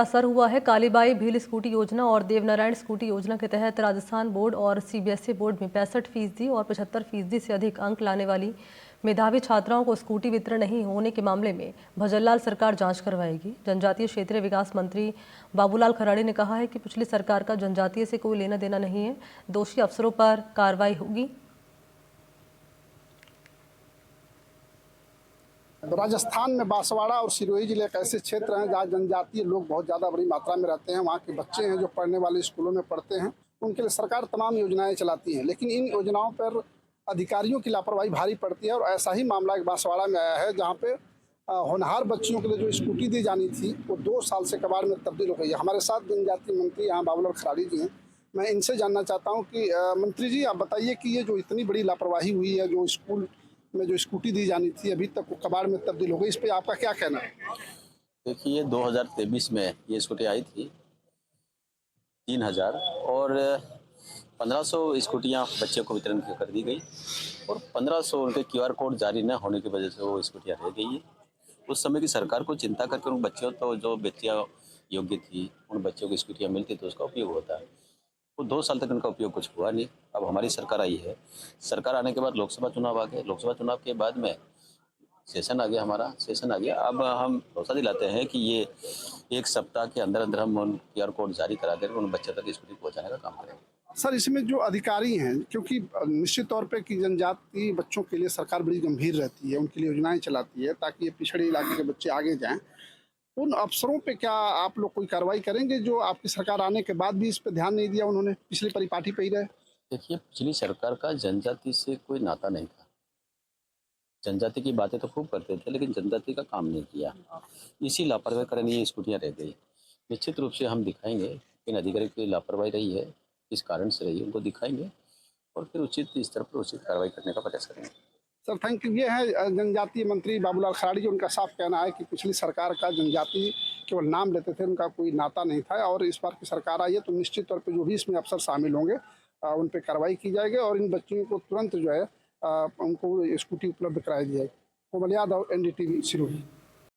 असर हुआ है। कालीबाई भील स्कूटी योजना और देवनारायण स्कूटी योजना के तहत राजस्थान बोर्ड और सीबीएसई बोर्ड में 65% और 75% से अधिक अंक लाने वाली मेधावी छात्राओं को स्कूटी वितरण नहीं होने के मामले में भजनलाल सरकार जांच करवाएगी। जनजातीय क्षेत्रीय विकास मंत्री बाबूलाल खराड़ी ने कहा है कि पिछली सरकार का जनजातीय से कोई लेना देना नहीं है, दोषी अफसरों पर कार्रवाई होगी। राजस्थान में बांसवाड़ा और सिरोही जिले एक ऐसे क्षेत्र हैं जहाँ जनजातीय लोग बहुत ज़्यादा बड़ी मात्रा में रहते हैं। वहाँ के बच्चे हैं जो पढ़ने वाले स्कूलों में पढ़ते हैं, उनके लिए सरकार तमाम योजनाएं चलाती है, लेकिन इन योजनाओं पर अधिकारियों की लापरवाही भारी पड़ती है। और ऐसा ही मामला एक बांसवाड़ा में आया है जहाँ पे होनहार बच्चियों के लिए जो स्कूटी दी जानी थी वो 2 साल से कबाड़ में तब्दील हो गई है। हमारे साथ जनजातीय मंत्री यहाँ बाबूलाल खराड़ी जी हैं। मैं इनसे जानना चाहता हूँ कि मंत्री जी, आप बताइए कि ये जो इतनी बड़ी लापरवाही हुई है, जो स्कूल में जो स्कूटी दी जानी थी अभी तक वो कबाड़ में तब्दील हो गई, इस पे आपका क्या कहना है? देखिए 2023 में ये स्कूटी आई थी 3000 और 1500 स्कूटियाँ बच्चों को वितरण कर दी गई और 1500 उनके क्यूआर कोड जारी न होने की वजह से वो स्कूटियाँ रह गई है। उस समय की सरकार को चिंता करके उन बच्चों तो जो बच्चियाँ योग्य थी उन बच्चों को स्कूटियाँ मिलती तो उसका उपयोग होता है। वो 2 साल तक उनका उपयोग कुछ हुआ नहीं। अब हमारी सरकार आई है, सरकार आने के बाद लोकसभा चुनाव आ गए, लोकसभा चुनाव के बाद में सेशन आ गया, हमारा सेशन आ गया। अब हम भरोसा दिलाते हैं कि ये 1 सप्ताह के अंदर अंदर हम उन क्यूआर कोड जारी करा कर उन बच्चों तक स्कूटी पहुँचाने का काम करेंगे। सर, इसमें जो अधिकारी हैं, क्योंकि निश्चित तौर पे कि जनजाति बच्चों के लिए सरकार बड़ी गंभीर रहती है, उनके लिए योजनाएं चलाती है ताकि ये पिछड़े इलाके के बच्चे आगे जाएं। उन अफसरों पे क्या आप लोग कोई कार्रवाई करेंगे जो आपकी सरकार आने के बाद भी इस पे ध्यान नहीं दिया, उन्होंने पिछली परिपाटी पे ही रहे? देखिए पिछली सरकार का जनजाति से कोई नाता नहीं था। जनजाति की बातें तो खूब करते थे लेकिन जनजाति का काम नहीं किया। इसी लापरवाही कारण ये स्कूटियाँ रह गई। निश्चित रूप से हम दिखाएंगे इन अधिकारी की लापरवाही रही है, किस कारण से रही है, उनको दिखाएंगे और फिर उचित स्तर पर उचित कार्रवाई करने का प्रयास करेंगे। Sir, thank you. ये है जनजातीय मंत्री बाबूलाल खराड़ी जी। उनका साफ कहना है कि पिछली सरकार का जनजाति केवल नाम लेते थे, उनका कोई नाता नहीं था। और इस बार की सरकार आई है तो निश्चित तौर पे जो भी इसमें अफसर शामिल होंगे उन पे कार्रवाई की जाएगी और इन बच्चों को तुरंत जो है उनको स्कूटी उपलब्ध कराई दी जाएगी। कोमल यादव, NDTV, सिरोही।